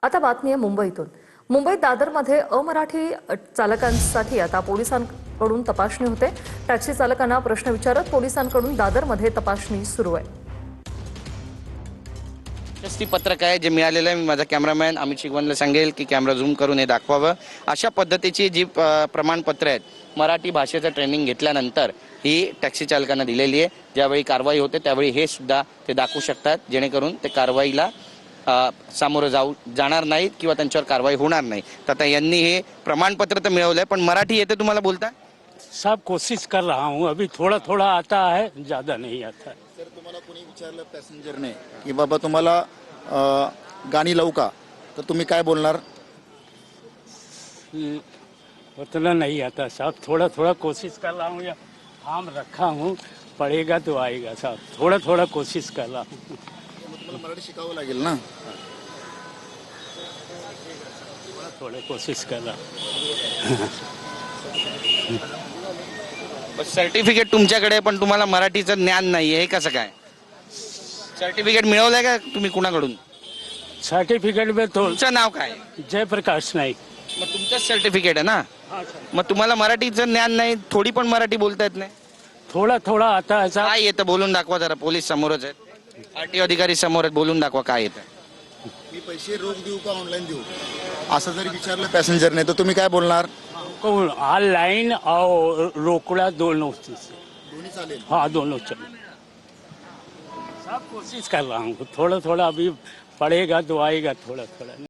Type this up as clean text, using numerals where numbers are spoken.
आता बातमी आहे मुंबईतून। मुंबईत दादरमध्ये अमराठी चालकांसाठी आता पोलिसांकडून तपासणी होते। टॅक्सी चालकांना प्रश्न विचारत पोलिसांकडून दादरमध्ये तपासणी सुरू आहे। ती पत्रक आहे जे मिळालेलं आहे। मी माझा कॅमेरामॅन अमित शिगवणला सांगेल की कॅमेरा झूम करून हे दाखवावं। अशा पद्धतीची जी प्रमाणपत्र आहेत मराठी भाषेचं ट्रेनिंग घेतल्यानंतर ही टॅक्सी चालकांना दिलेली आहे। ज्यावेळी कारवाई होते त्यावेळी हे सुद्धा ते दाखवू शकतात, जेणेकरून ते कारवाईला सामोरं जाणार नाहीत किंवा त्यांच्यावर कारवाई होणार नाही। तर आता यांनी हे प्रमाणपत्र तर मिळवलंय, पण मराठी येते तुम्हाला बोलता? सब कोशिश कर रहा हूँ, अभी थोड़ा थोड़ा आता है, ज़्यादा नहीं आता है। सर, तुम्हाला कोणी विचारलं पॅसेंजरने की बाबा तुम्हाला गाणी लावू का, तर तुम्ही काय बोलणार? उतना नहीं आता साहब, थोड़ा थोड़ा कोशिश कर रहा हूँ, या काम रखा हूँ, पढ़ेगा तो आएगा साहब, थोड़ा थोड़ा कोशिश कर रहा हूँ। तुम्हाला मराठी शिकावं लागेल ना? थोड़ा थोड़ा कोशिश कर रहा सर्टिफिकेट तुमच्याकडे, पण तुम्हाला मराठीचं ज्ञान नाहीये, हे कसं काय? सर्टिफिकेट मिळवलंय का तुम्ही कुणाकडून? सर्टिफिकेट में तो तुमचं नाव काय? जयप्रकाश नाईक। मग तुमचंच सर्टिफिकेट आहे ना? हाँ सर, मग तुम्हाला मराठीचं ज्ञान नाही, थोडी पण मराठी बोलता येत नाही? थोड़ा थोड़ा आता है साहब। काय येतं बोलून दाखवा जरा, पोलीस समोरच आहेत, आरटीओ अधिकारी समोर आहेत, बोलून दाखवा काय येतं। मी पैसे रोख देऊ का ऑनलाईन देऊ, असं जरी विचारलं पॅसेंजरने तर तुम्ही काय बोलणार? ऑनलाइन और रोकड़ा दोनों चीज़। दोन्ही चालेल? हाँ, दोनों चले। सब कोशिश कर रहा हूँ, थोड़ा थोड़ा अभी पढ़ेगा तो आएगा, थोड़ा थोड़ा।